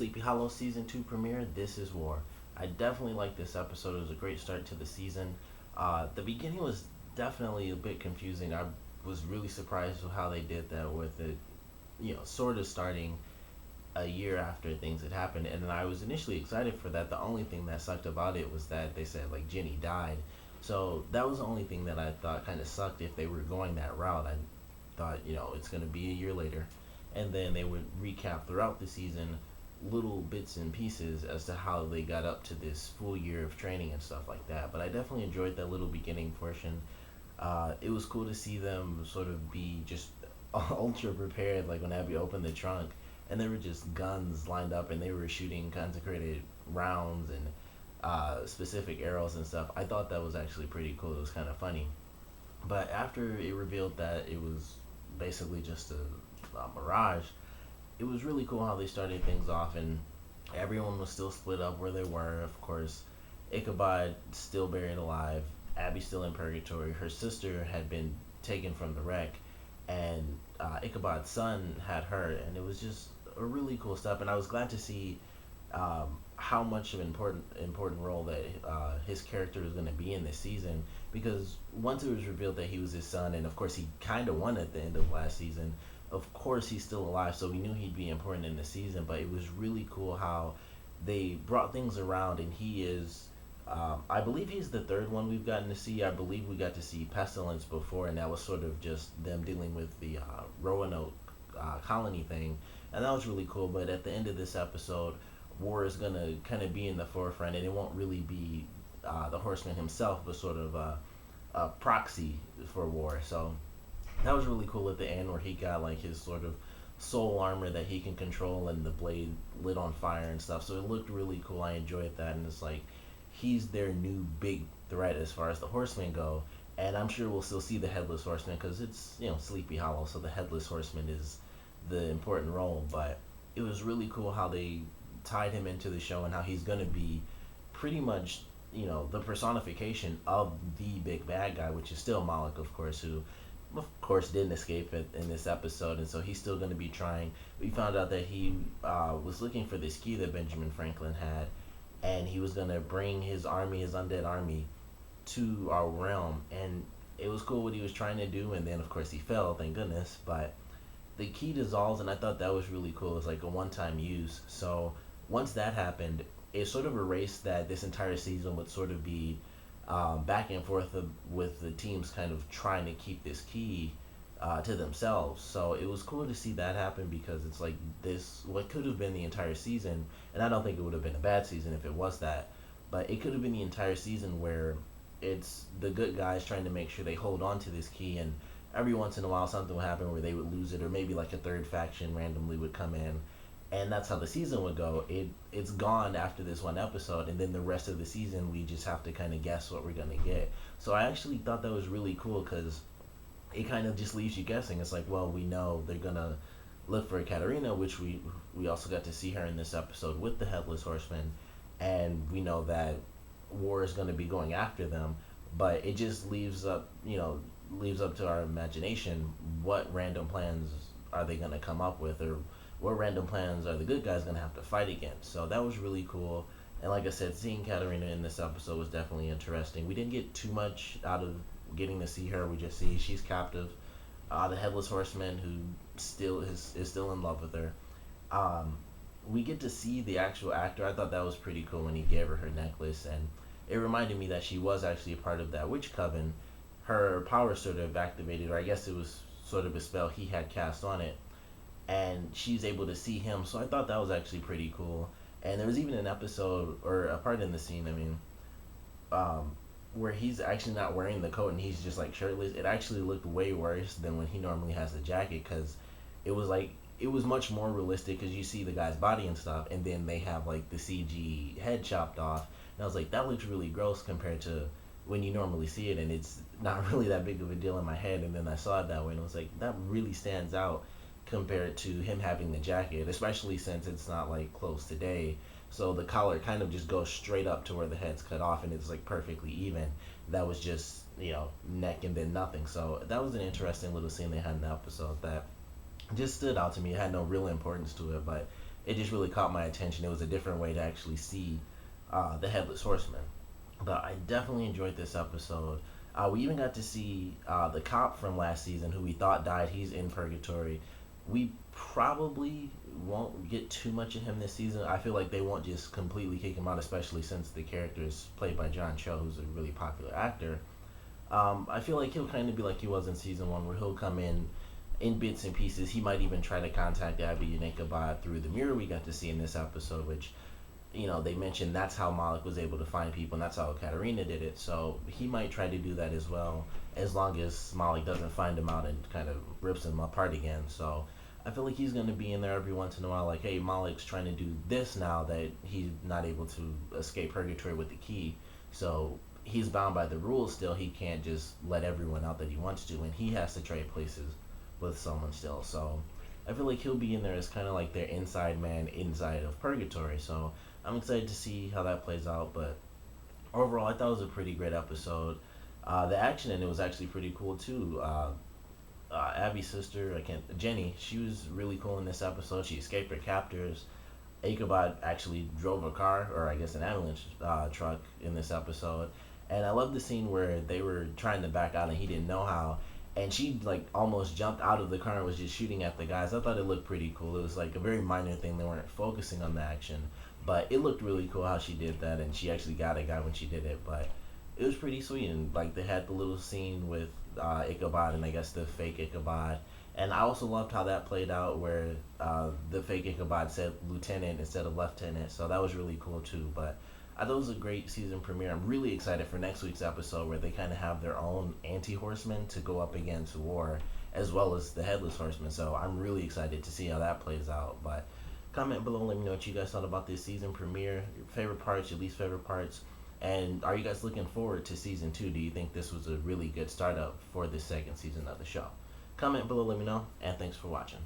Sleepy Hollow Season 2 premiere, This Is War. I definitely like this episode. It was a great start to the season. The beginning was definitely a bit confusing. I was really surprised with how they did that with it, sort of starting a year after things had happened. And then I was initially excited for that. The only thing that sucked about it was that they said, like, Jenny died. So that was the only thing that I thought kind of sucked if they were going that route. I thought, it's going to be a year later. And then they would recap throughout the season little bits and pieces as to how they got up to this full year of training and stuff like that. But I definitely enjoyed that little beginning portion. It was cool to see them sort of be just ultra prepared, like when Abbie opened the trunk and there were just guns lined up and they were shooting consecrated rounds and specific arrows and stuff. I thought that was actually pretty cool. It was kind of funny. But after it revealed that it was basically just a mirage, it was really cool how they started things off, and everyone was still split up where they were. Of course, Ichabod still buried alive, Abbie still in purgatory. Her sister had been taken from the wreck, and Ichabod's son had her, and it was just a really cool step. And I was glad to see how much of an important role that his character was going to be in this season. Because once it was revealed that he was his son, and of course he kind of won at the end of last season. Of course he's still alive, so we knew he'd be important in the season. But it was really cool how they brought things around, and he is. I believe he's the third one we've gotten to see. I believe we got to see Pestilence before, and that was sort of just them dealing with the Roanoke colony thing, and that was really cool. But at the end of this episode, War is gonna kind of be in the forefront, and it won't really be the Horseman himself, but sort of a proxy for War. So that was really cool at the end, where he got like his sort of soul armor that he can control, and the blade lit on fire and stuff. So it looked really cool. I enjoyed that, and it's like he's their new big threat as far as the Horsemen go. And I'm sure we'll still see the Headless Horseman because it's Sleepy Hollow, so the Headless Horseman is the important role. But it was really cool how they tied him into the show and how he's gonna be pretty much the personification of the big bad guy, which is still Moloch, of course, who of course didn't escape it in this episode, and so he's still going to be trying. We found out that he was looking for this key that Benjamin Franklin had, and he was going to bring his army, his undead army, to our realm. And it was cool what he was trying to do, and then of course he fell, thank goodness. But the key dissolves, and I thought that was really cool. It's like a one-time use. So once that happened, it sort of erased that this entire season would sort of be back and forth with the teams kind of trying to keep this key to themselves. So it was cool to see that happen, because it's like this, what could have been the entire season, and I don't think it would have been a bad season if it was that, but it could have been the entire season where it's the good guys trying to make sure they hold on to this key, and every once in a while something would happen where they would lose it, or maybe like a third faction randomly would come in, and that's how the season would go. It's gone after this one episode, and then the rest of the season we just have to kind of guess what we're gonna get. So I actually thought that was really cool, because it kind of just leaves you guessing. It's like, well, we know they're gonna look for Katarina, which we also got to see her in this episode with the Headless Horseman, and we know that War is gonna be going after them. But it just leaves up to our imagination. What random plans are they gonna come up with, or what random plans are the good guys gonna have to fight against? So that was really cool. And like I said, seeing Katarina in this episode was definitely interesting. We didn't get too much out of getting to see her. We just see she's captive. The Headless Horseman, who still is still in love with her. We get to see the actual actor. I thought that was pretty cool when he gave her necklace, and it reminded me that she was actually a part of that witch coven. Her power sort of activated, or I guess it was sort of a spell he had cast on it, and she's able to see him. So I thought that was actually pretty cool. And there was even an episode, or a part in the scene, where he's actually not wearing the coat and he's just like shirtless. It actually looked way worse than when he normally has the jacket, because it was much more realistic, because you see the guy's body and stuff, and then they have like the CG head chopped off, and I was like, that looks really gross compared to when you normally see it, and it's not really that big of a deal in my head. And then I saw it that way, and I was like, that really stands out compared to him having the jacket, especially since it's not like close today. So the collar kind of just goes straight up to where the head's cut off, and it's like perfectly even. That was just neck and then nothing. So that was an interesting little scene they had in the episode that just stood out to me. It had no real importance to it, but it just really caught my attention. It was a different way to actually see the Headless Horseman. But I definitely enjoyed this episode. We even got to see the cop from last season who we thought died. He's in purgatory. We probably won't get too much of him this season. I feel like they won't just completely kick him out, especially since the character is played by John Cho, who's a really popular actor. I feel like he'll kind of be like he was in season one, where he'll come in bits and pieces. He might even try to contact Abbie and Ichabod through the mirror we got to see in this episode, which they mentioned that's how Moloch was able to find people, and that's how Katarina did it. So he might try to do that as well, as long as Moloch doesn't find him out and kind of rips him apart again. So I feel like he's going to be in there every once in a while, like, hey, Moloch's trying to do this now that he's not able to escape purgatory with the key. So he's bound by the rules still. He can't just let everyone out that he wants to, and he has to trade places with someone still. So I feel like he'll be in there as kind of like their inside man inside of purgatory. So I'm excited to see how that plays out. But overall, I thought it was a pretty great episode. The action in it was actually pretty cool too. Abbie's sister, Jenny, she was really cool in this episode. She escaped her captors. Ichabod actually drove a car, or I guess an ambulance truck in this episode. And I love the scene where they were trying to back out and he didn't know how. And she like almost jumped out of the car and was just shooting at the guys. I thought it looked pretty cool. It was like a very minor thing. They weren't focusing on the action, but it looked really cool how she did that. And she actually got a guy when she did it. But it was pretty sweet. And like they had the little scene with Ichabod and I guess the fake Ichabod. And I also loved how that played out where the fake Ichabod said lieutenant instead of lieutenant. So that was really cool too. But I thought it was a great season premiere. I'm really excited for next week's episode where they kind of have their own anti-horsemen to go up against war, as well as the Headless Horseman. So I'm really excited to see how that plays out. But comment below, let me know what you guys thought about this season premiere, your favorite parts, your least favorite parts, and are you guys looking forward to season 2? Do you think this was a really good startup for the second season of the show? Comment below, let me know, and thanks for watching.